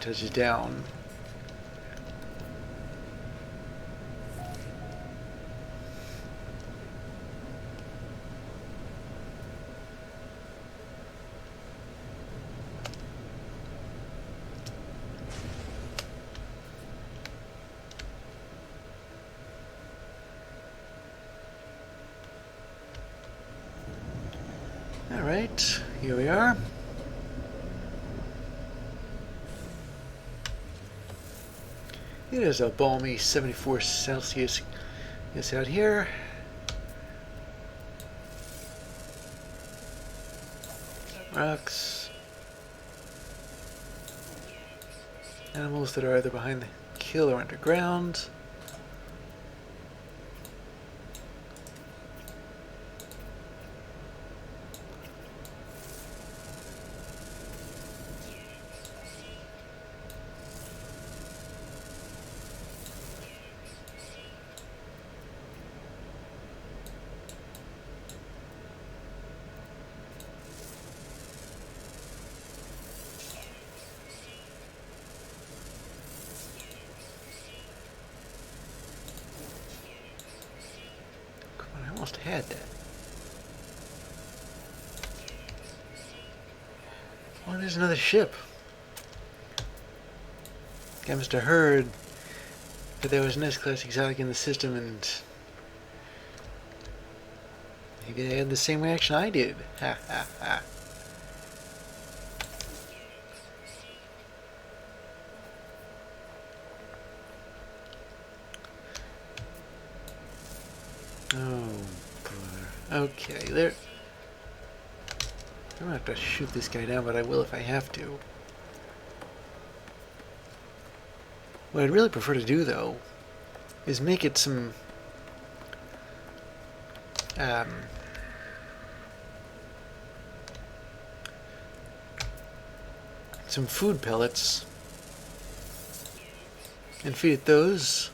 touches down. Alright, here we are. It is a balmy 74 Celsius. It's out here. Rocks. Animals that are either behind the kill or underground. Almost had that. Oh, there's another ship. I must have heard that there was an S-class exotic in the system, and maybe they had the same reaction I did. Ha ha ha. Oh, brother. Okay, there. I'm gonna have to shoot this guy down, but I will if I have to. What I'd really prefer to do, though, is make it some food pellets and feed it those.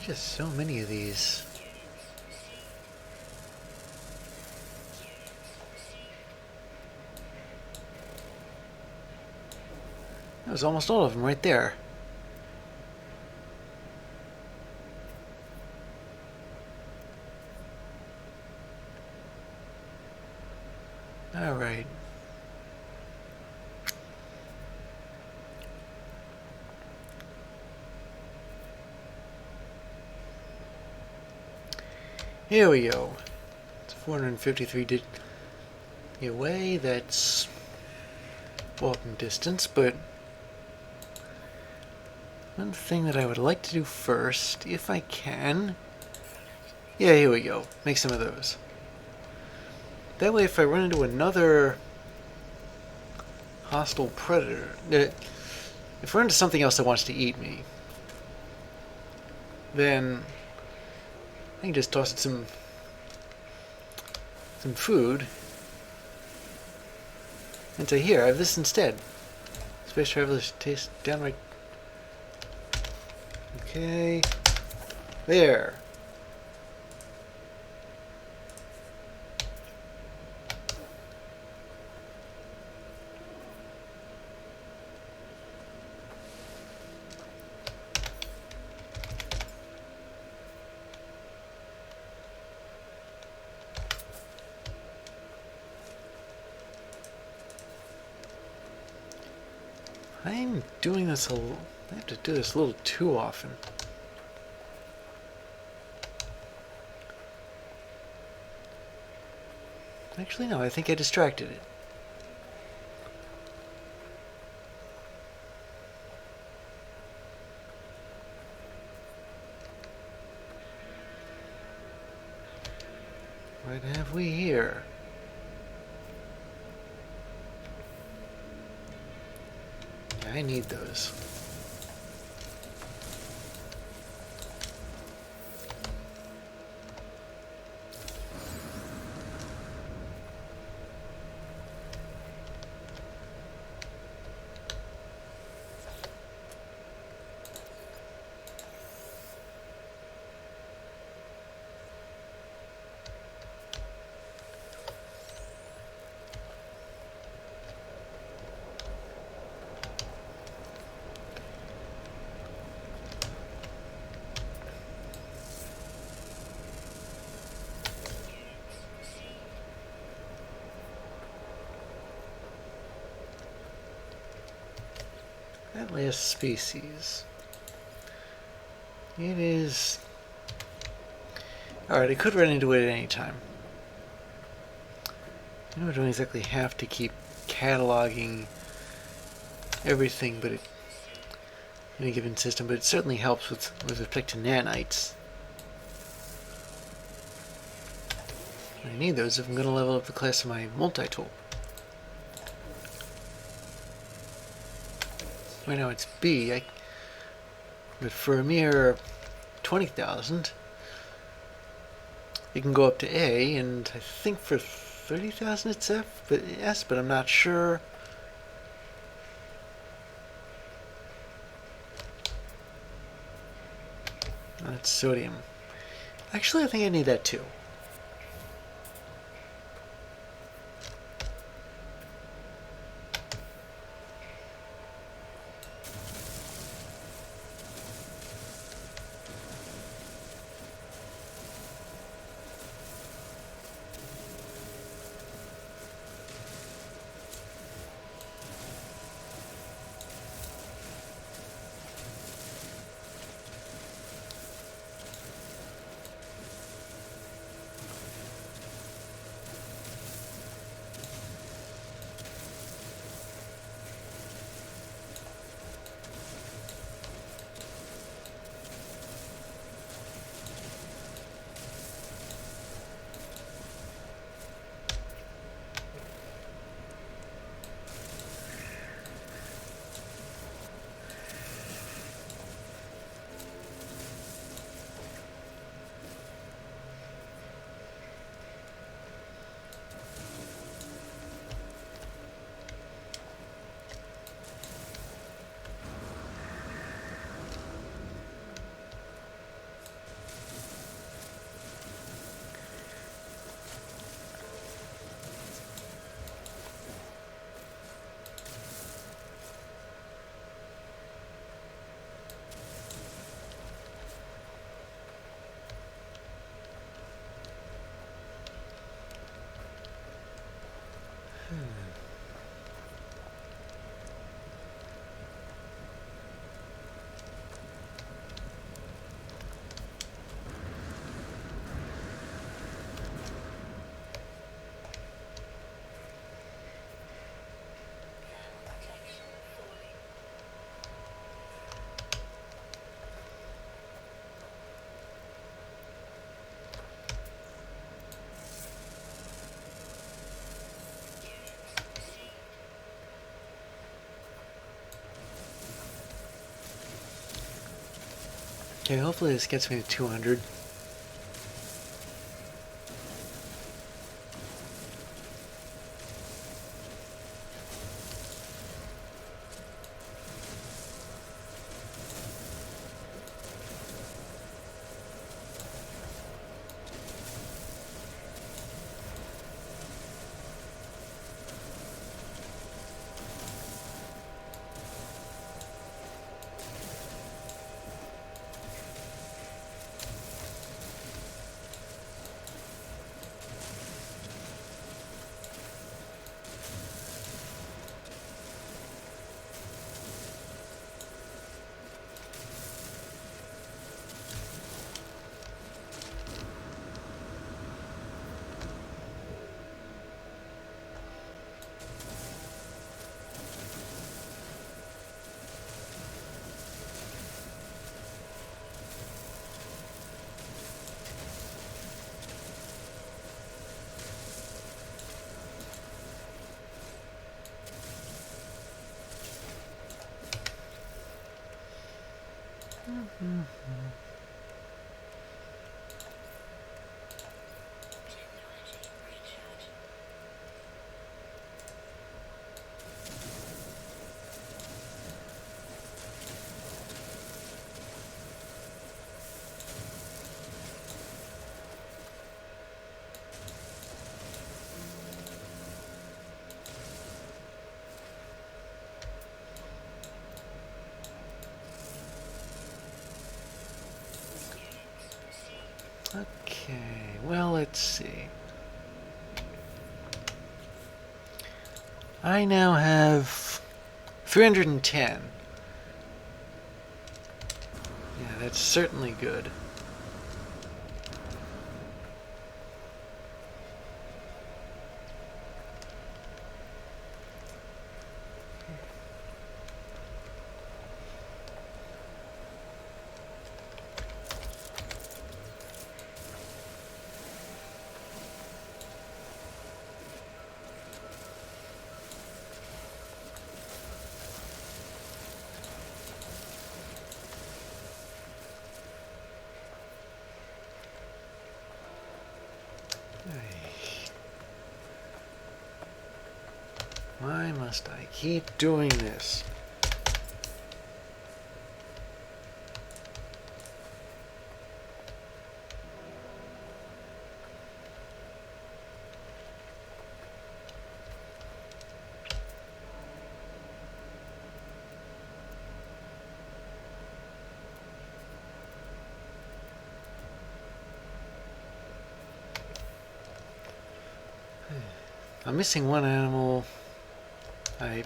Just so many of these. That was almost all of them right there. All right. Here we go. It's 453 away. That's walking distance, but one thing that I would like to do first, if I can, yeah, here we go. Make some of those. That way, if I run into another hostile predator, if I run into something else that wants to eat me, then I can just toss it some food and say, here, I have this instead. Space travelers taste downright. Okay. There. I'm doing this I have to do this a little too often. Actually, no, I think I distracted it. What have we here? I need those. last species. It is... Alright, I could run into it at any time. I know I don't exactly have to keep cataloging everything but in a given system, but it certainly helps with respect to nanites. I need those if I'm going to level up the class of my multi-tool. Right now it's B, but for a mere 20,000, it can go up to A, and I think for 30,000 it's F, but S, but I'm not sure. That's sodium. Actually, I think I need that too. Okay, hopefully this gets me to 200. Okay, well, let's see. I now have 310. that's certainly good. Why must I keep doing this? I'm missing one animal. I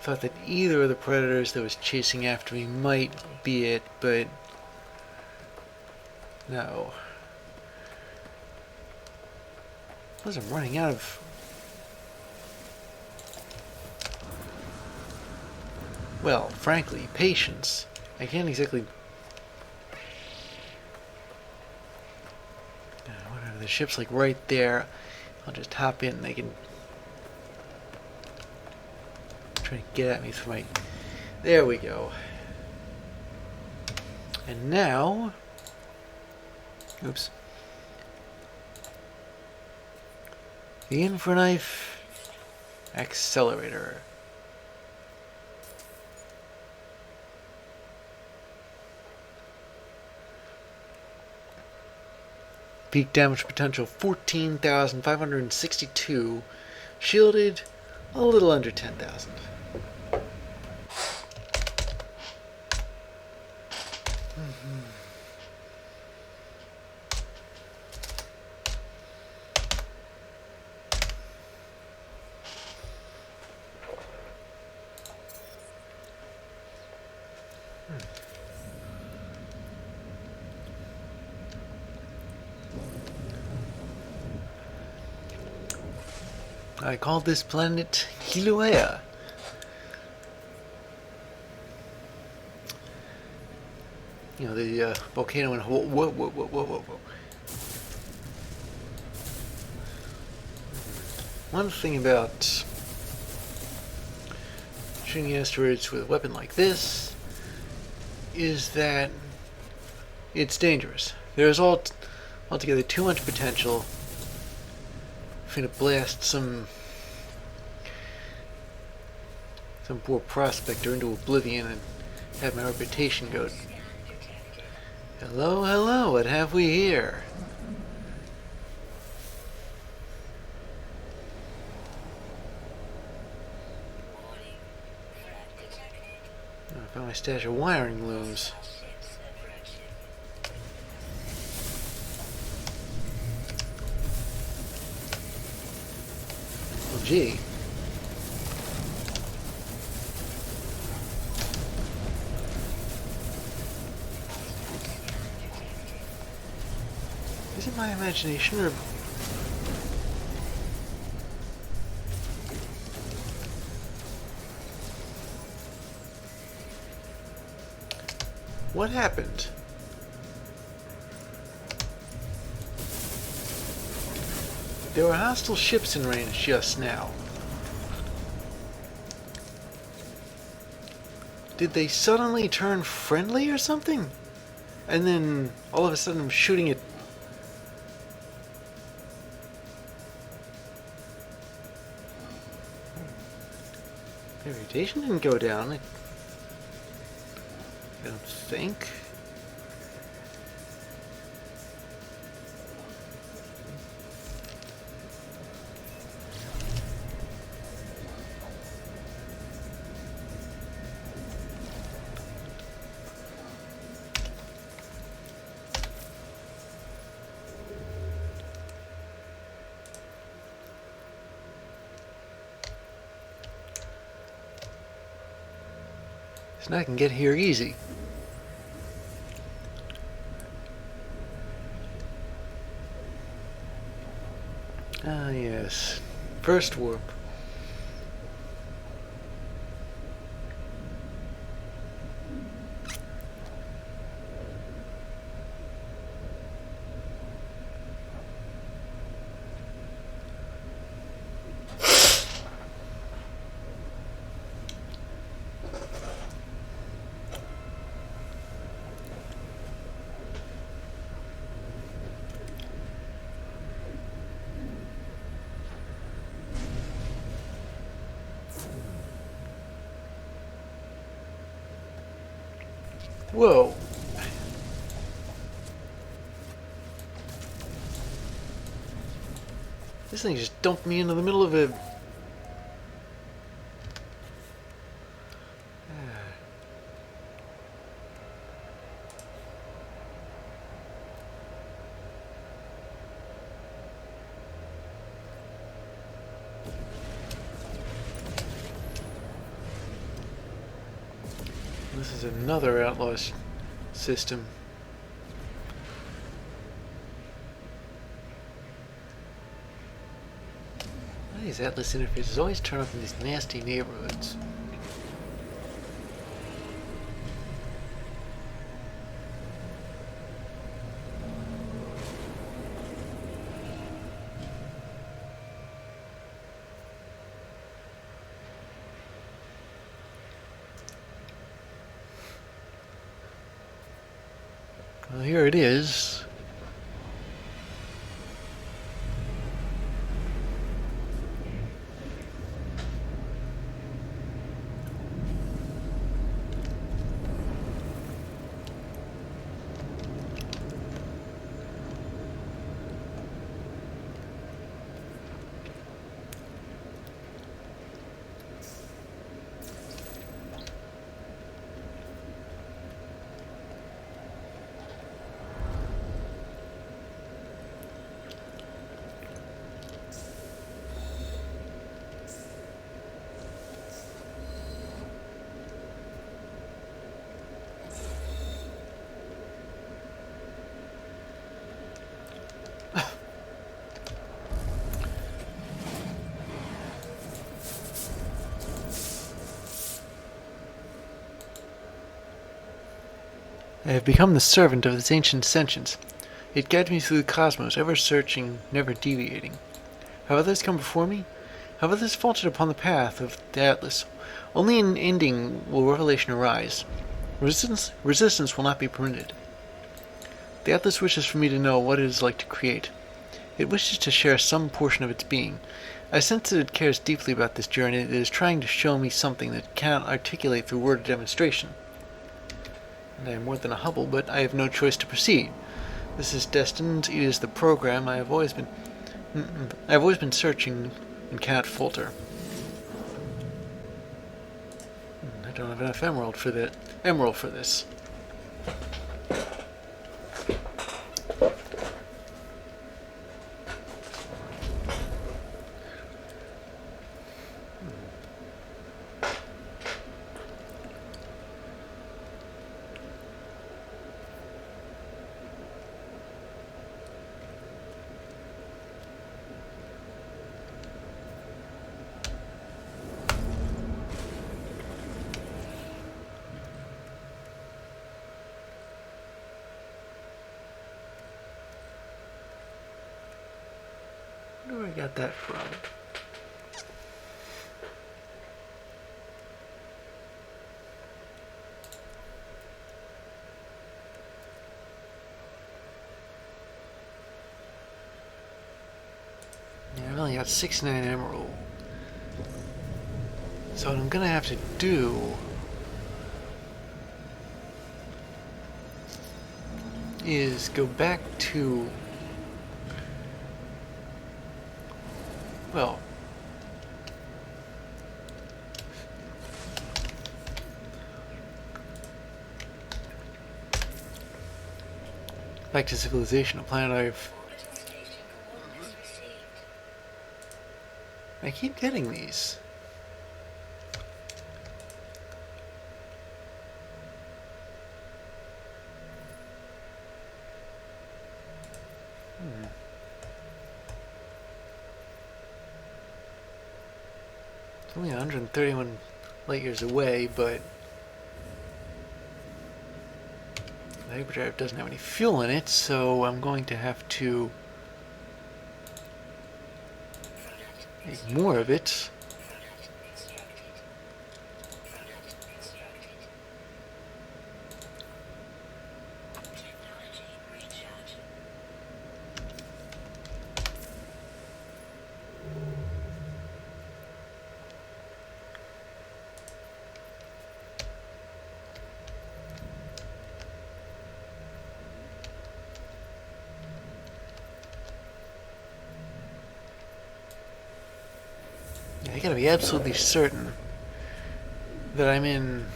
thought that either of the predators that was chasing after me might be it, but no. Plus I'm running out of... well, frankly, patience. I can't exactly... whatever, the ship's like right there. I'll just hop in and they can try to get at me through my... there we go. And now... oops. The infraknife accelerator. Peak damage potential 14,562. Shielded a little under 10,000. I call this planet Kilauea. You know, the volcano in Hawaii. Whoa, whoa, whoa, whoa, whoa, whoa. One thing about shooting asteroids with a weapon like this is that it's dangerous. There's altogether too much potential for me to blast some poor prospector into oblivion and have my reputation go. Hello, hello, what have we here? I found my stash of wiring looms. Well, gee. Is it my imagination or... what happened? There were hostile ships in range just now. Did they suddenly turn friendly or something? And then all of a sudden I'm shooting at... the radiation didn't go down. I don't think. So now I can get here easy. Ah, yes. First warp. Whoa. This thing just dumped me into the middle of a... This is another outlaw system. Why do these Atlas interfaces always turn up in these nasty neighborhoods? Well, here it is. I have become the servant of this ancient sentience. It guides me through the cosmos, ever searching, never deviating. Have others come before me? Have others faltered upon the path of the Atlas? Only in ending will revelation arise. Resistance will not be permitted. The Atlas wishes for me to know what it is like to create. It wishes to share some portion of its being. I sense that it cares deeply about this journey. It is trying to show me something that it cannot articulate through word demonstration. And I am more than a Hubble, but I have no choice to proceed. This is destined. It is the program. I have always been searching and cannot falter. I don't have enough emerald for this. Where I got that from? Yeah, I've only got 69 emerald. So what I'm gonna have to do is go back to, well, back to civilization, a planet I keep getting these. only 131 light years away, but the hyperdrive doesn't have any fuel in it, so I'm going to have to make more of it. I gotta be absolutely certain that I'm in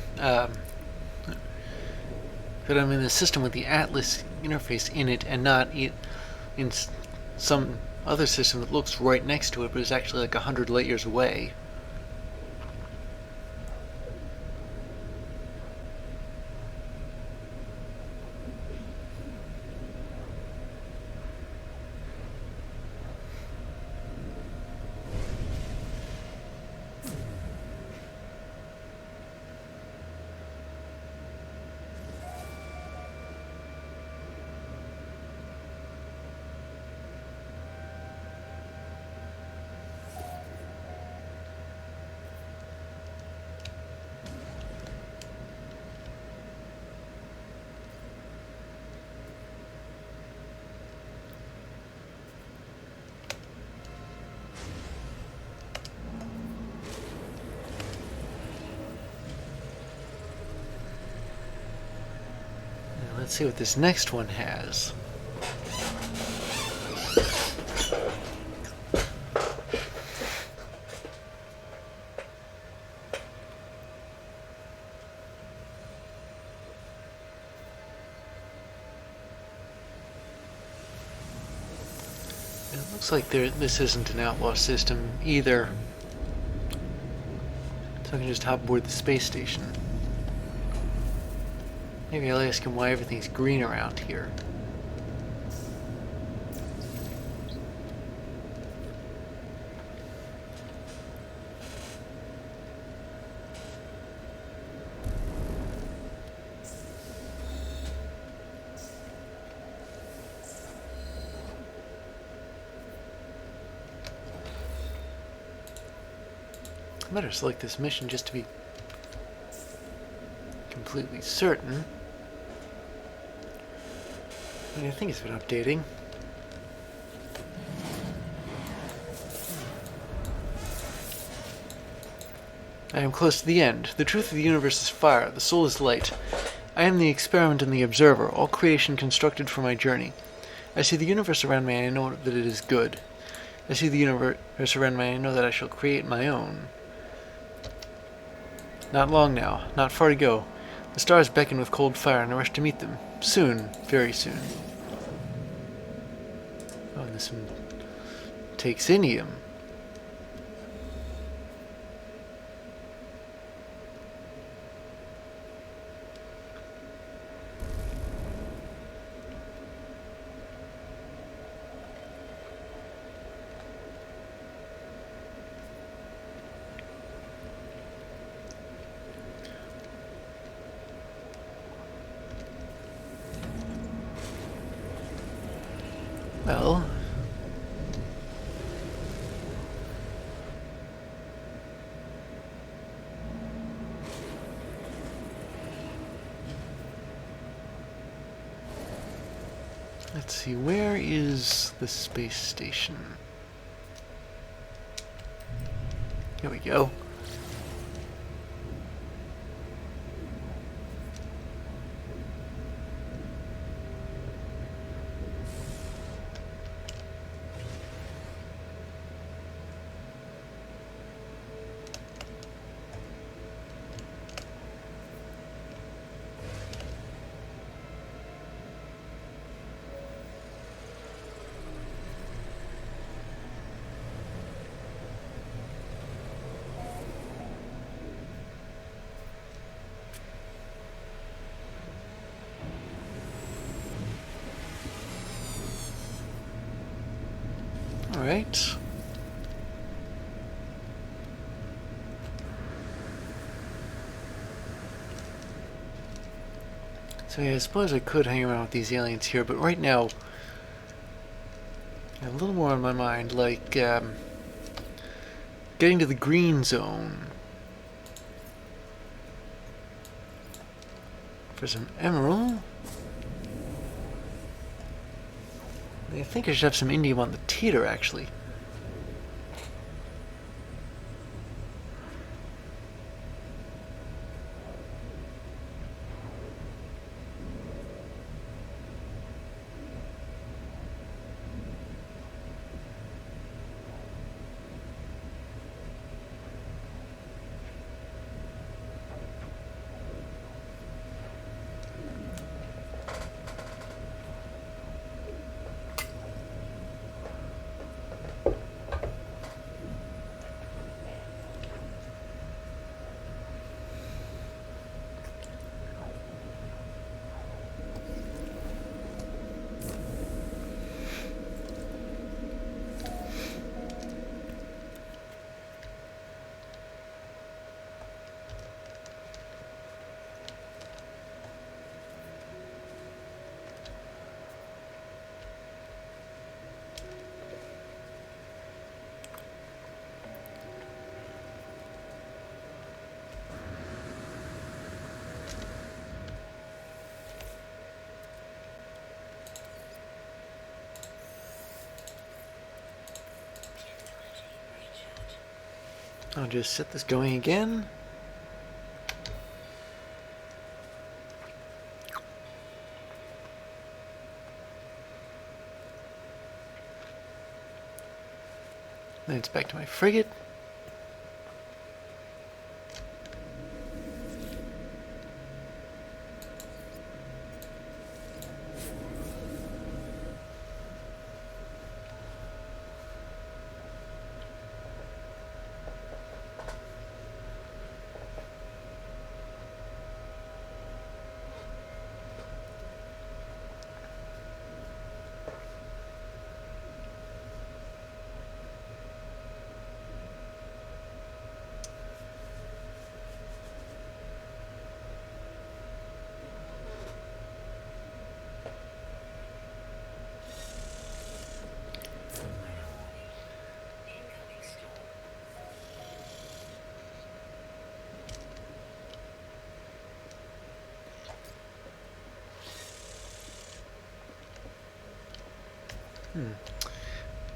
the system with the Atlas interface in it, and not in some other system that looks right next to it, but is actually like 100 light years away. Let's see what this next one has. It looks like this isn't an outlaw system either. So I can just hop aboard the space station. Maybe I'll ask him why everything's green around here. I better select this mission just to be completely certain. I mean, I think it's been updating. I am close to the end. The truth of the universe is fire. The soul is light. I am the experiment and the observer, all creation constructed for my journey. I see the universe around me and I know that it is good. I see the universe around me and I know that I shall create my own. Not long now, not far to go. The stars beckon with cold fire and I rush to meet them. Soon, very soon. Oh, and this one takes inium. Well, let's see, where is the space station? Here we go. All right. So yeah, I suppose I could hang around with these aliens here, but right now I have a little more on my mind, like getting to the green zone for some emerald. I think I should have some indium on the teeter, actually. I'll just set this going again. Then it's back to my frigate.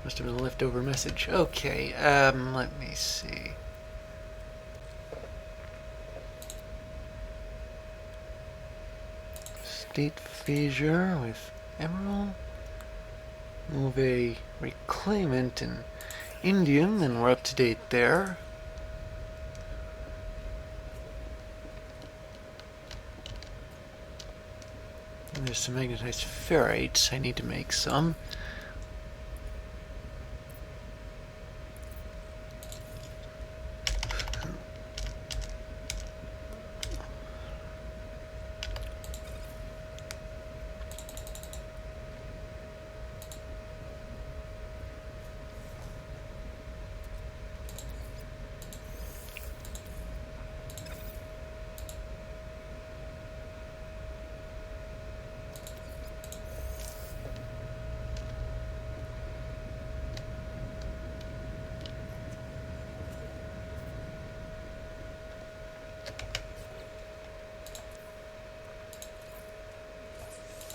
Must have been a leftover message. Okay, let me see. State Fissure with Emerald. Move a reclaimant and indium, then we're up to date there. And there's some magnetized ferrites. I need to make some.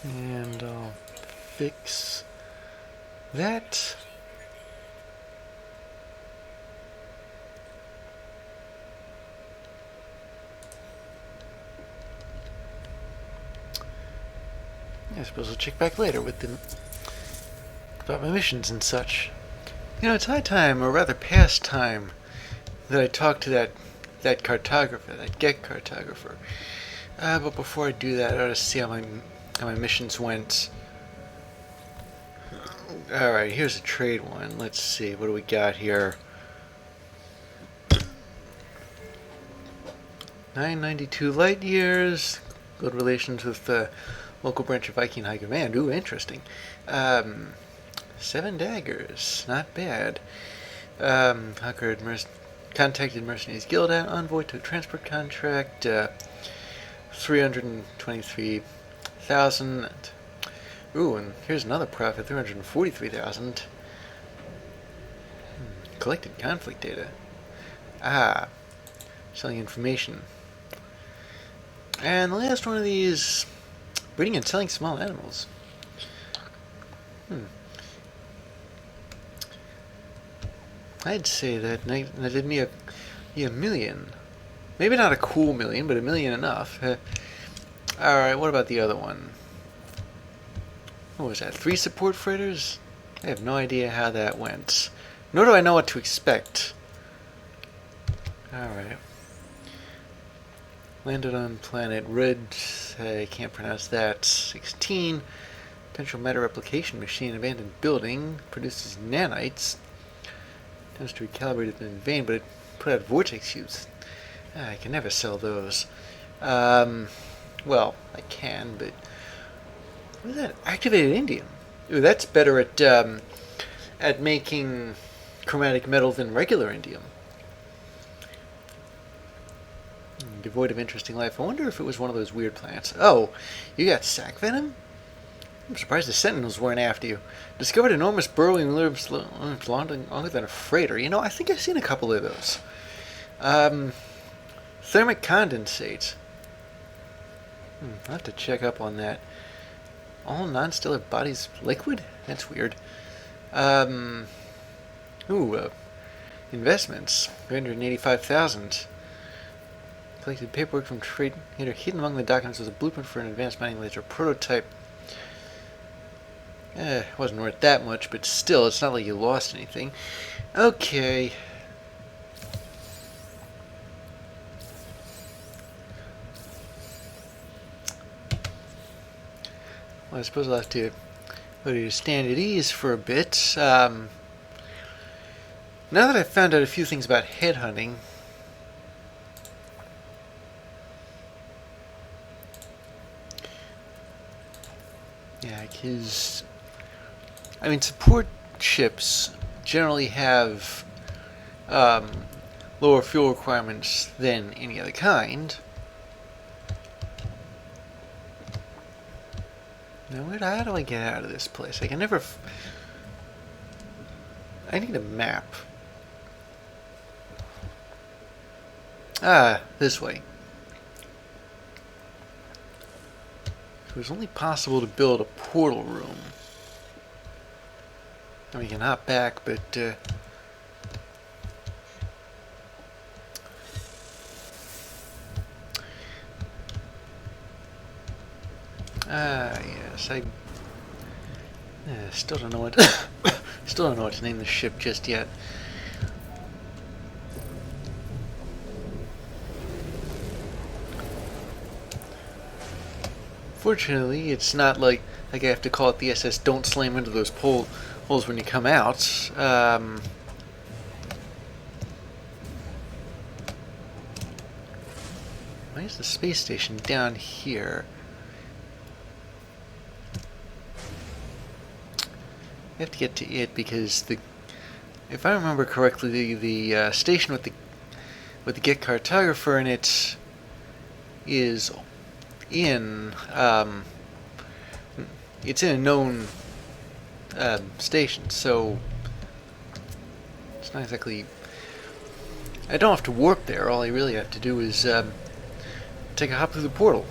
And I'll fix that. I suppose I'll check back later with them about my missions and such. You know, it's high time, or rather past time, that I talk to that cartographer, that get cartographer. But before I do that, I ought to see how my missions went. Alright, here's a trade one. Let's see, what do we got here? 992 light years. Good relations with the local branch of Viking High Command. Ooh, interesting. 7 daggers. Not bad. Contacted Mercenaries Guild envoy to a transport contract. 323 1,000. Ooh, and here's another profit, 343,000. Collected conflict data. Ah, selling information. And the last one of these, breeding and selling small animals. I'd say that did me a million. Maybe not a cool million, but a million enough. Alright, what about the other one? What was that? 3 support freighters? I have no idea how that went. Nor do I know what to expect. Alright. Landed on planet Red. I can't pronounce that. 16. Potential matter replication machine. Abandoned building. Produces nanites. Tends to recalibrate it in vain, but it put out vortex cubes. I can never sell those. Well, I can, but... What is that? Activated indium. Ooh, that's better at making chromatic metal than regular indium. Devoid of interesting life. I wonder if it was one of those weird plants. Oh, you got sac venom? I'm surprised the Sentinels weren't after you. Discovered enormous burrowing limbs longer than a freighter. You know, I think I've seen a couple of those. Thermic condensate. I'll have to check up on that. All non-stellar bodies liquid? That's weird. Investments. 385,000. Collected paperwork from trade. Hidden among the documents was a blueprint for an advanced mining laser prototype. It wasn't worth that much, but still, it's not like you lost anything. Okay. Well, I suppose I'll have to go to stand at ease for a bit. Now that I've found out a few things about headhunting, yeah, because I mean, support ships generally have lower fuel requirements than any other kind. Now, how do I get out of this place? I can never... I need a map. Ah, this way. It was only possible to build a portal room. Now we can hop back, but... yes, I still don't know what still don't know what to name the ship just yet. Fortunately, it's not like I have to call it the SS Don't Slam into those holes when you come out. Why is the space station down here? I have to get to it because if I remember correctly, the station with the Get Cartographer in it is in it's in a known station, so it's not exactly. I don't have to warp there. All I really have to do is take a hop through the portal.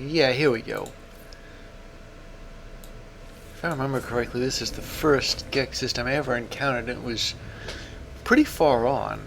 Yeah, here we go. If I remember correctly, this is the first Gek system I ever encountered. It was pretty far on.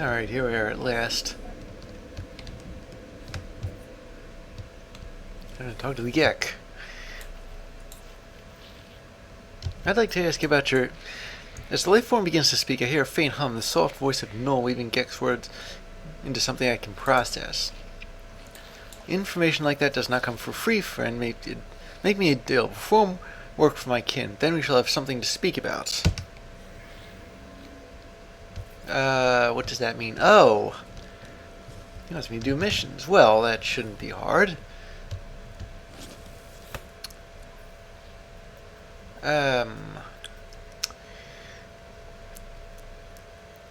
Alright, here we are at last. I'm going to talk to the Gek. I'd like to ask you about your... As the life form begins to speak, I hear a faint hum, the soft voice of Null weaving Gek's words into something I can process. Information like that does not come for free, friend. Make me a deal. Perform work for my kin. Then we shall have something to speak about. What does that mean? Oh! He wants me to do missions. Well, that shouldn't be hard.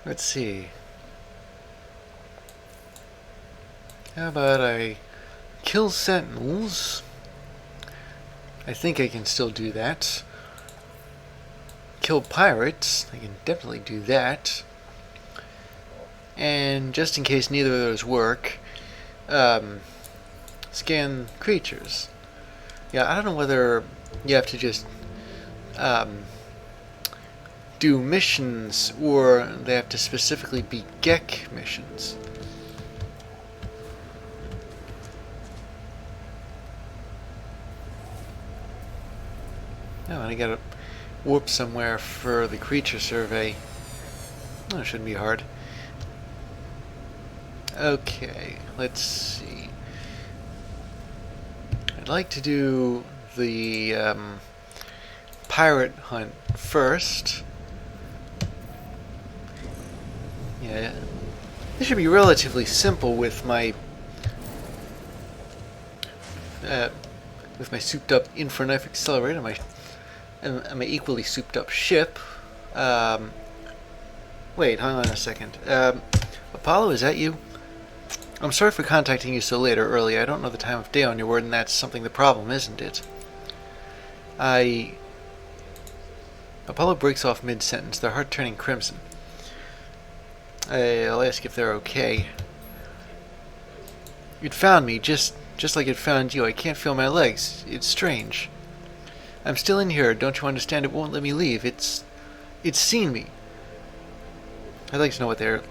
Let's see. How about I kill sentinels? I think I can still do that. Kill pirates. I can definitely do that. And just in case neither of those work, scan creatures. Yeah, I don't know whether you have to just do missions or they have to specifically be Gek missions. No, I gotta warp somewhere for the creature survey. Oh, it shouldn't be hard. Okay, let's see. I'd like to do the pirate hunt first. Yeah, this should be relatively simple with my souped up infraknife accelerator and my equally souped up ship. Wait, hang on a second. Apollo, is that you? I'm sorry for contacting you so late or early. I don't know the time of day on your word, and that's something the problem, isn't it? Apollo breaks off mid-sentence, their heart turning crimson. I'll ask if they're okay. It found me, just like it found you. I can't feel my legs. It's strange. I'm still in here. Don't you understand? It won't let me leave. It's seen me. I'd like to know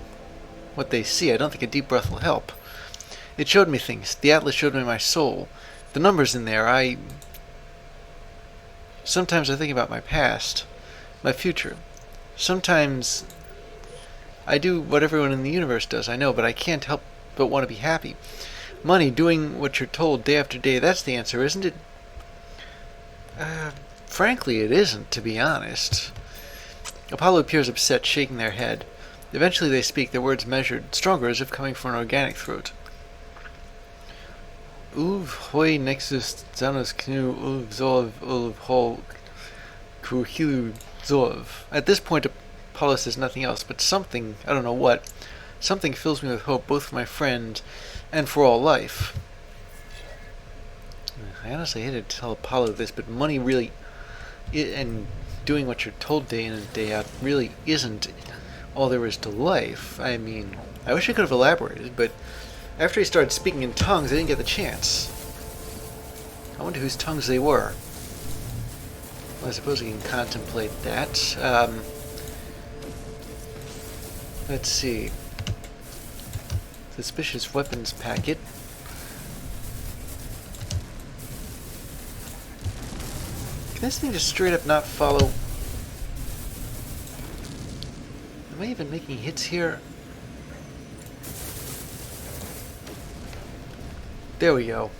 what they see. I don't think a deep breath will help. It showed me things. The atlas showed me my soul. The numbers in there. Sometimes I think about my past, my future. Sometimes I do what everyone in the universe does, I know, but I can't help but want to be happy. Money, doing what you're told day after day, that's the answer, isn't it? Frankly, it isn't, to be honest. Apollo appears upset, shaking their head. Eventually they speak, their words measured, stronger, as if coming from an organic throat. Uv hoi nexus zanos knu uv zov uv hol kuhilu zov. At this point, Apollo says nothing else, but something, I don't know what, something fills me with hope, both for my friend and for all life. I honestly hate to tell Apollo this, but money really, and doing what you're told day in and day out, really isn't all there is to life. I mean, I wish I could have elaborated, but after he started speaking in tongues, I didn't get the chance. I wonder whose tongues they were. Well, I suppose we can contemplate that. Let's see. Suspicious weapons packet. Can this thing just straight up not follow? Am I even making hits here? There we go.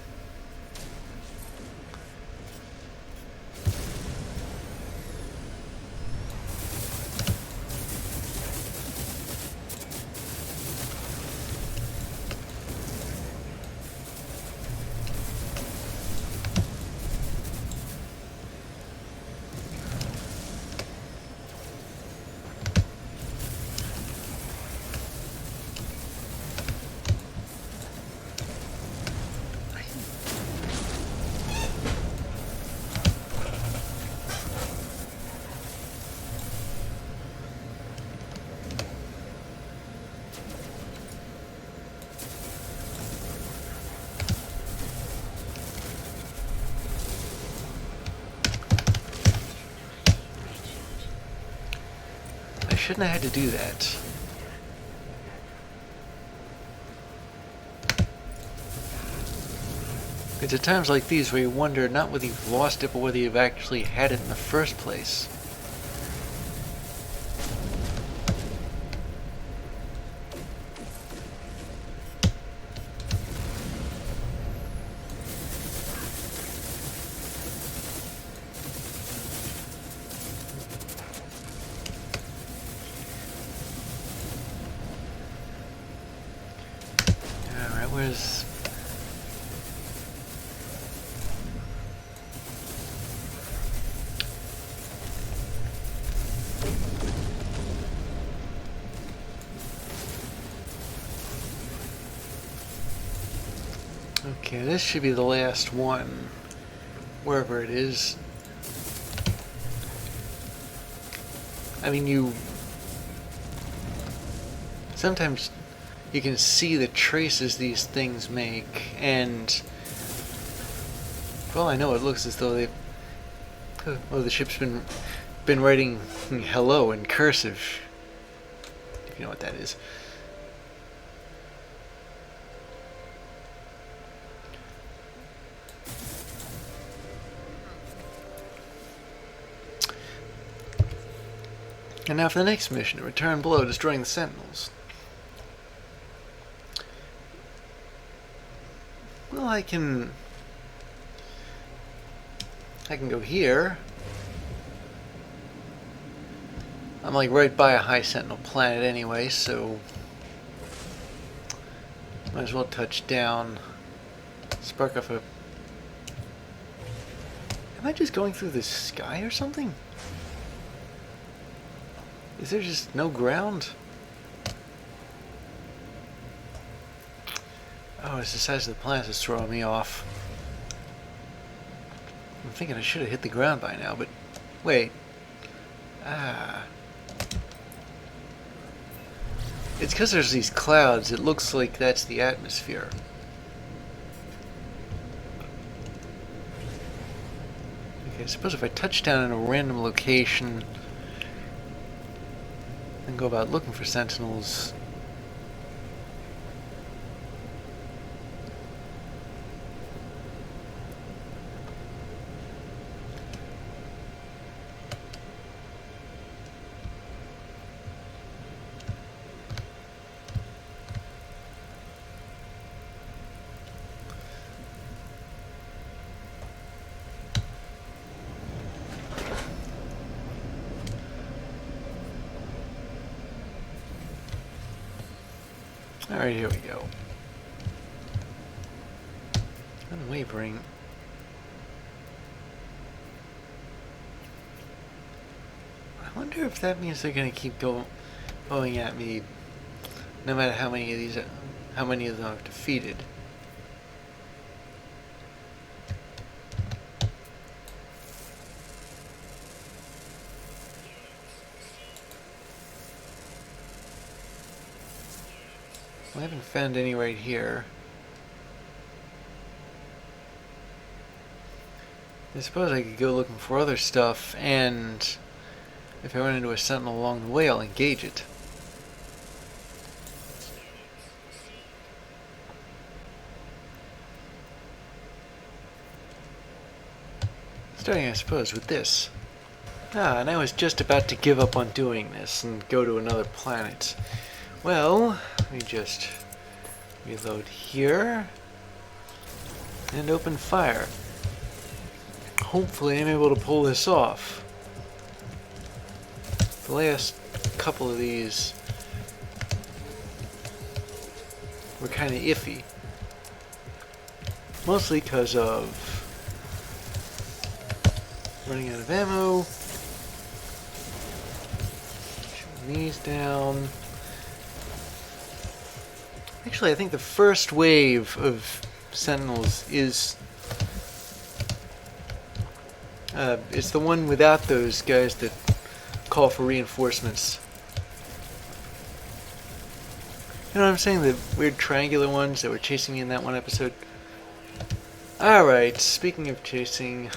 Shouldn't I have had to do that? It's at times like these where you wonder not whether you've lost it, but whether you've actually had it in the first place. Alright, where's... Okay, this should be the last one, wherever it is. I mean, sometimes you can see the traces these things make, and for all I know, it looks as though they've... Oh, the ship's been writing hello in cursive, if you know what that is. And now for the next mission, to return below, destroying the sentinels. Well, I can go here. I'm like right by a high sentinel planet anyway, so might as well touch down. Spark off a... Am I just going through the sky or something? Is there just no ground? Oh, it's the size of the planet that's throwing me off. I'm thinking I should have hit the ground by now, but wait. Ah. It's because there's these clouds. It looks like that's the atmosphere. Okay, I suppose if I touch down in a random location and go about looking for sentinels. Alright, here we go. Unwavering. I wonder if that means they're going to keep going at me no matter how many of them I've defeated. I haven't found any right here. I suppose I could go looking for other stuff, and if I run into a sentinel along the way, I'll engage it. Starting, I suppose, with this. And I was just about to give up on doing this and go to another planet. Well, let me just reload here and open fire. Hopefully I'm able to pull this off. The last couple of these were kind of iffy. Mostly because of running out of ammo. Shooting these down. Actually, I think the first wave of sentinels is it's the one without those guys that call for reinforcements. You know what I'm saying? The weird triangular ones that were chasing me in that one episode. Alright, speaking of chasing,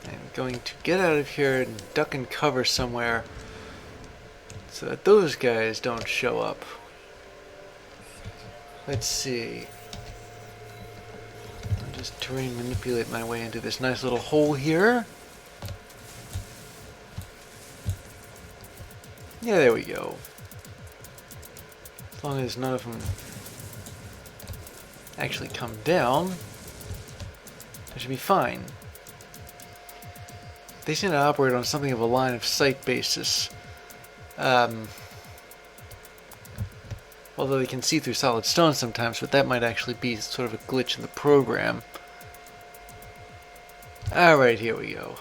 I'm going to get out of here and duck and cover somewhere so that those guys don't show up. Let's see. use terrain, manipulate my way into this nice little hole here. Yeah, there we go. As long as none of them actually come down, I should be fine. They seem to operate on something of a line of sight basis. Although they can see through solid stone sometimes, but that might actually be sort of a glitch in the program. Alright, here we go.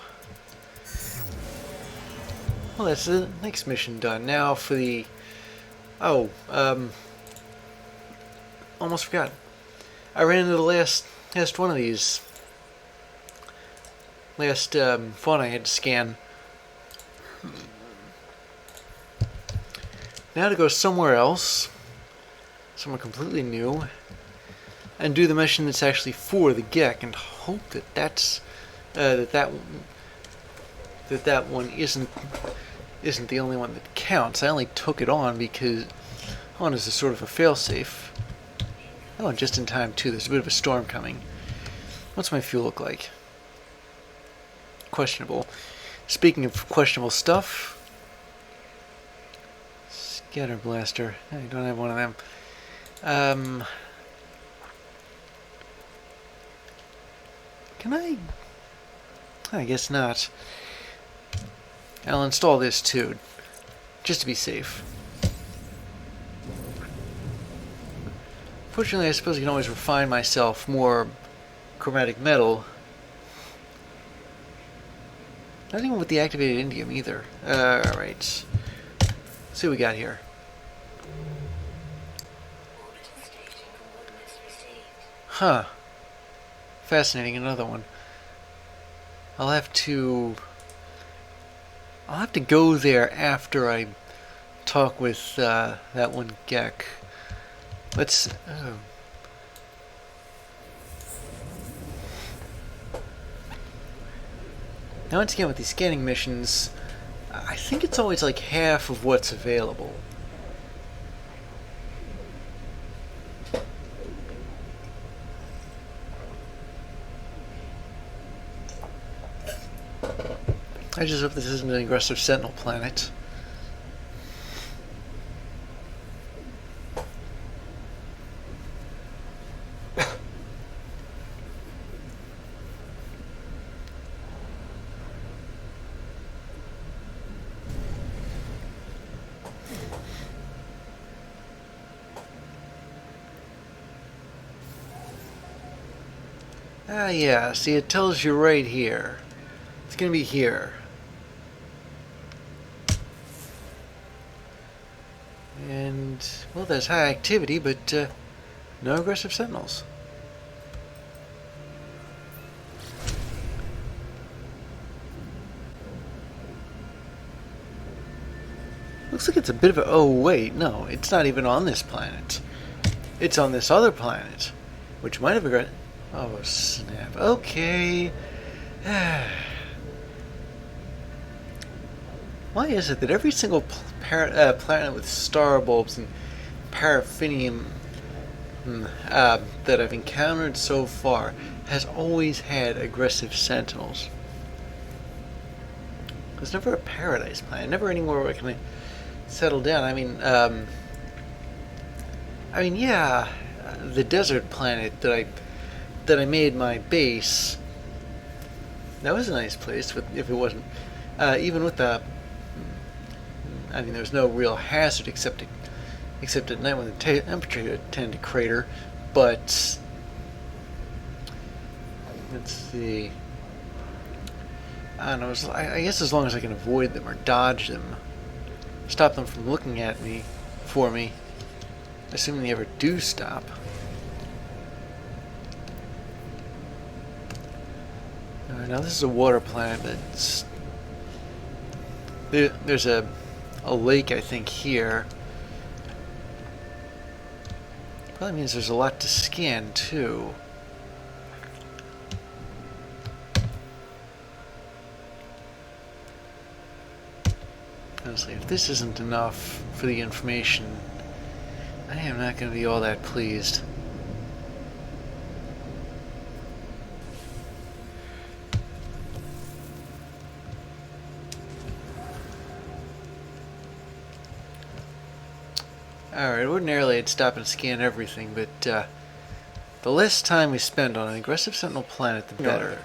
Well, that's the next mission done. Now for the... Oh, almost forgot. I ran into the last one of these. Last fauna I had to scan. Now to go somewhere else. Somewhere completely new, and do the mission that's actually for the Gek, and hope that that one isn't the only one that counts. I only took it on because as a sort of a failsafe. Oh, and just in time too. There's a bit of a storm coming. What's my fuel look like? Questionable. Speaking of questionable stuff, scatter blaster. I don't have one of them. Can I guess not. I'll install this too, just to be safe. Fortunately, I suppose I can always refine myself more chromatic metal. Not even with the activated indium either. Alright. Let's see what we got here. Huh. Fascinating, another one. I'll have to go there after I talk with that one Gek. Let's... Oh. Now once again with these scanning missions, I think it's always like half of what's available. I just hope this isn't an aggressive sentinel planet. Ah, yeah, see, it tells you right here. It's gonna be here. And, well, there's high activity, but no aggressive sentinels. Looks like it's a bit of a... Oh, wait, no, it's not even on this planet. It's on this other planet, which might have aggressive... Oh, snap. Okay. Why is it that every single planet with star bulbs and paraffinium that I've encountered so far has always had aggressive sentinels? There's never a paradise planet, never anywhere where I can settle down. I mean, yeah, the desert planet that I made my base. That was a nice place, if it wasn't, even with the. I mean, there's no real hazard except at night when the temperature tend to crater. But let's see. I don't know. I guess as long as I can avoid them or dodge them, stop them from looking at me, assuming they ever do stop. Now this is a water planet, but there's a lake, I think, here. Probably means there's a lot to scan too. Honestly, if this isn't enough for the information, I am not going to be all that pleased. Alright, ordinarily I'd stop and scan everything, but the less time we spend on an aggressive sentinel planet, the better.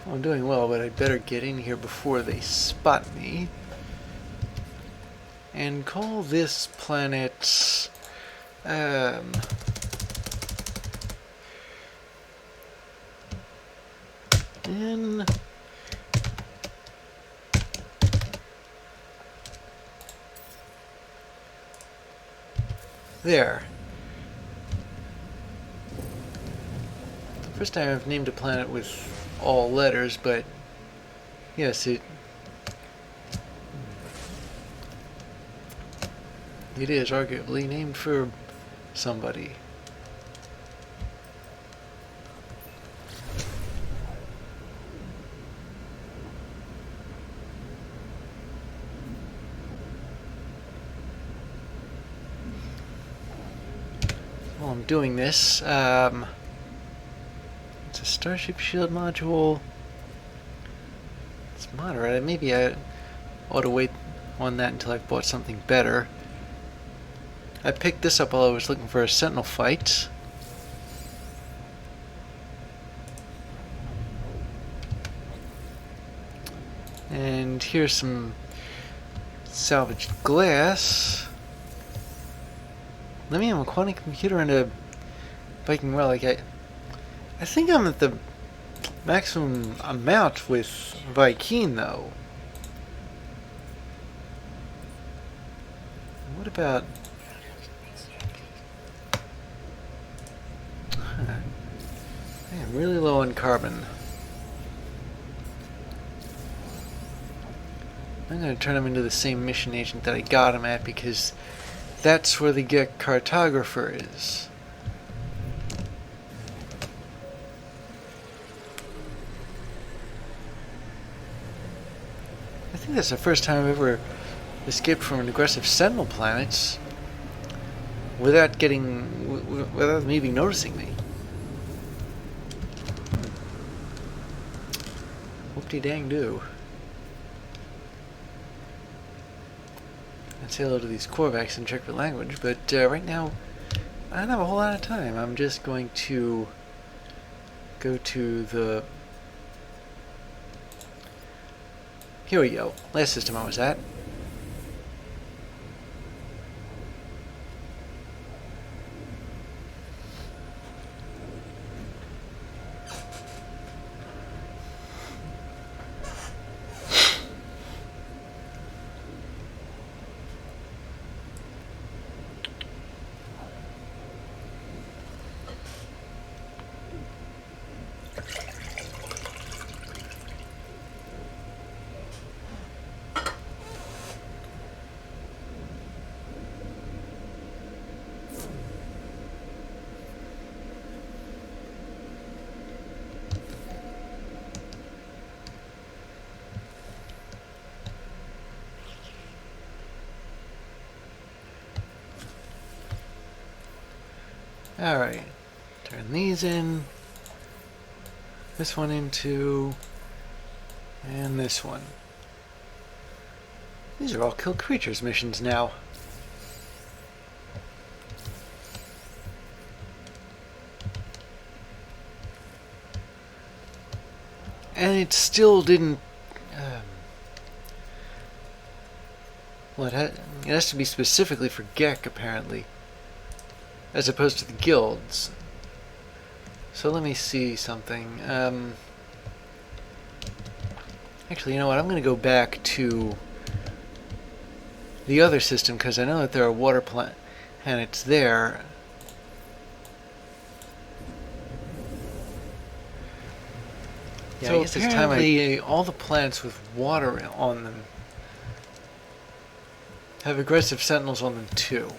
Well, I'm doing well, but I'd better get in here before they spot me. And call this planet... in... There. First time I've named a planet with all letters, but yes, it is arguably named for somebody. While I'm doing this, it's a Starship Shield module. It's moderate. Maybe I ought to wait on that until I've bought something better. I picked this up while I was looking for a Sentinel fight. And here's some salvaged glass. Let me have a quantum computer and a Viking relic. I think I'm at the maximum amount with Viking, though. What about... I am really low on carbon. I'm going to turn him into the same mission agent that I got him at, because that's where the Gek cartographer is. I think that's the first time I've ever escaped from an aggressive Sentinel planet without without them even noticing me. Whoop-de-dang-do. I'd say hello to these Korvax and check for language, but right now I don't have a whole lot of time. I'm just going to go to the... Here we go. Last system I was at. Alright, turn these in, this one into, and this one. These are all kill creatures missions now. And it still didn't, well, it has to be specifically for Gek, apparently, as opposed to the guilds. So let me see something. Actually, you know what? I'm going to go back to the other system, because I know that there are water planets there. Yeah, so I guess it's time all the planets with water on them have aggressive sentinels on them too.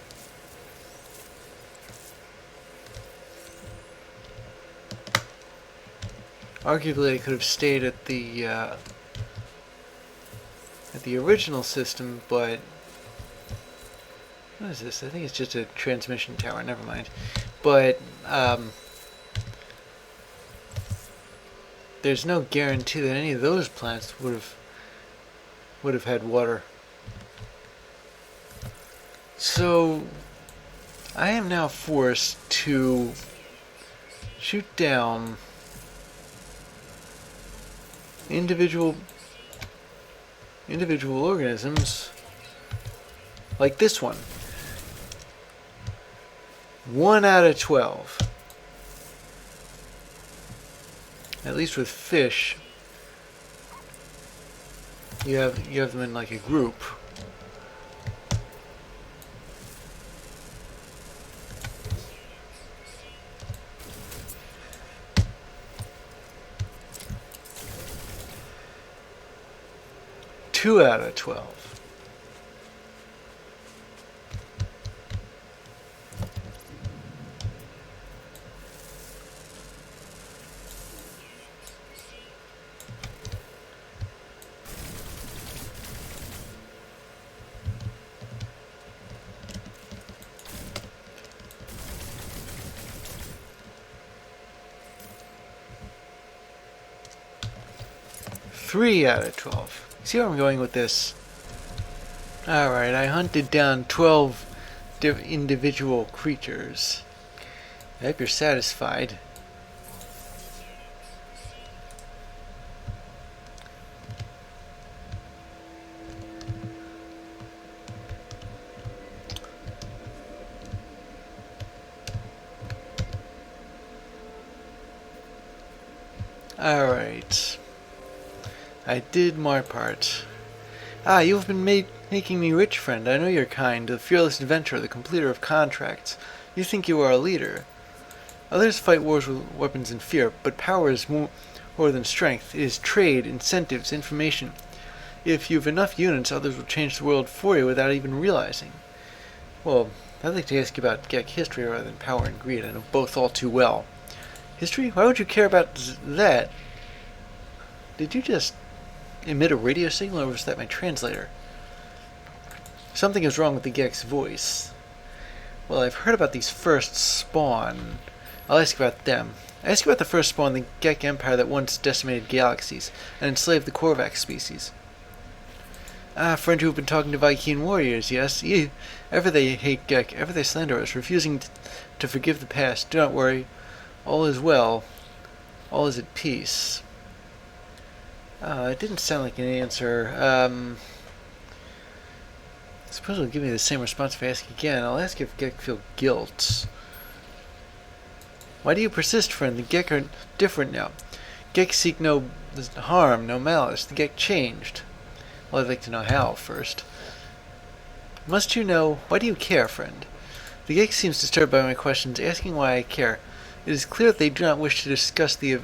Arguably, I could have stayed at the original system, but what is this? I think it's just a transmission tower. Never mind. But there's no guarantee that any of those planets would have had water. So, I am now forced to shoot down individual organisms like this one. 1 out of 12. At least with fish, you have them in like a group. Two out of 12. Three out of 12. See where I'm going with this? Alright, I hunted down 12 individual creatures. I hope you're satisfied. Alright. I did my part. Ah, you have been making me rich, friend. I know your kind, the fearless adventurer, the completer of contracts. You think you are a leader. Others fight wars with weapons and fear, but power is more than strength. It is trade, incentives, information. If you have enough units, others will change the world for you without even realizing. Well, I'd like to ask you about Gek history rather than power and greed. I know both all too well. History? Why would you care about that? Did you just emit a radio signal, or was that my translator? Something is wrong with the Gek's voice. Well, I've heard about these first spawn. I'll ask you about them. I ask you about the first spawn, the Gek Empire that once decimated galaxies and enslaved the Korvax species. Ah, friend who've been talking to Viking warriors, yes? Ever they hate Gek, ever they slander us, refusing to forgive the past. Do not worry. All is well. All is at peace. It didn't sound like an answer. I suppose it'll give me the same response if I ask again. I'll ask if Gek feel guilt. Why do you persist, friend? The Gek are different now. Gek seek no harm, no malice. The Gek changed. Well, I'd like to know how, first. Must you know? Why do you care, friend? The Gek seems disturbed by my questions, asking why I care. It is clear that they do not wish to discuss the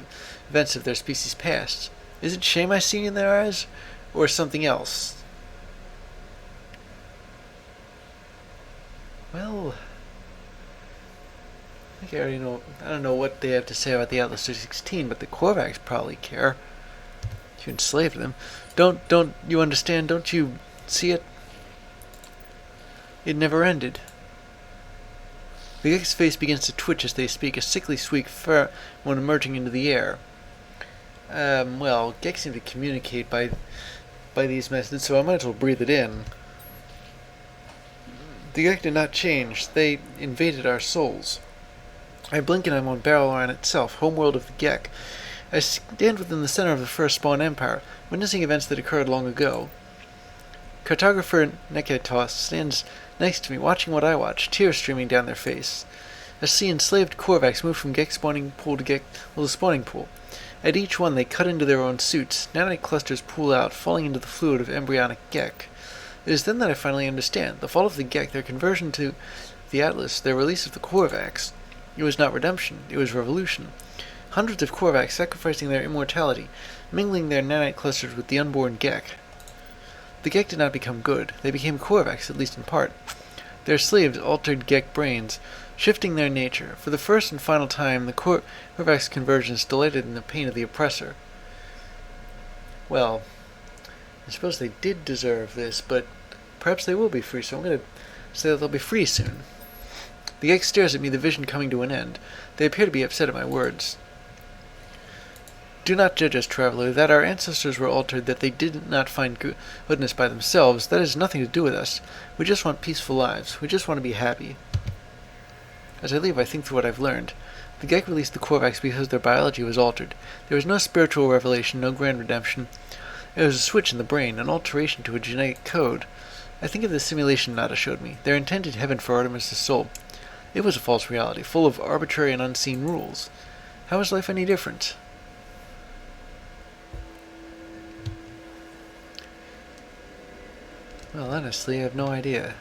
events of their species' past. Is it shame I see in their eyes, or something else? Well, I think I already know. I don't know what they have to say about the Atlas 16, but the Korvax probably care. You enslaved them. Don't you understand? Don't you see it? It never ended. The Gek's face begins to twitch as they speak, a sickly squeak when emerging into the air. Well, Gek seem to communicate by these methods, so I might as well breathe it in. The Gek did not change. They invaded our souls. I blink and I'm on Barrelline itself, homeworld of the Gek. I stand within the center of the first spawn empire, witnessing events that occurred long ago. Cartographer Neketos stands next to me, watching what I watch, tears streaming down their face. I see enslaved Korvax move from Gek spawning pool to Gek little spawning pool. At each one, they cut into their own suits. Nanite clusters pool out, falling into the fluid of embryonic Gek. It is then that I finally understand. The fall of the Gek, their conversion to the Atlas, their release of the Korvax. It was not redemption, it was revolution. Hundreds of Korvax sacrificing their immortality, mingling their nanite clusters with the unborn Gek. The Gek did not become good. They became Korvax, at least in part. Their slaves altered Gek brains, shifting their nature. For the first and final time, the Korvax conversions delighted in the pain of the oppressor. Well, I suppose they did deserve this, but perhaps they will be free, so I'm going to say that they'll be free soon. The Gek stares at me, the vision coming to an end. They appear to be upset at my words. Do not judge us, traveler, that our ancestors were altered, that they did not find goodness by themselves. That has nothing to do with us. We just want peaceful lives. We just want to be happy. As I leave, I think through what I've learned. The Gek released the Korvax because their biology was altered. There was no spiritual revelation, no grand redemption. It was a switch in the brain, an alteration to a genetic code. I think of the simulation Nada showed me, their intended heaven for Artemis' soul. It was a false reality, full of arbitrary and unseen rules. How is life any different? Well, honestly, I have no idea.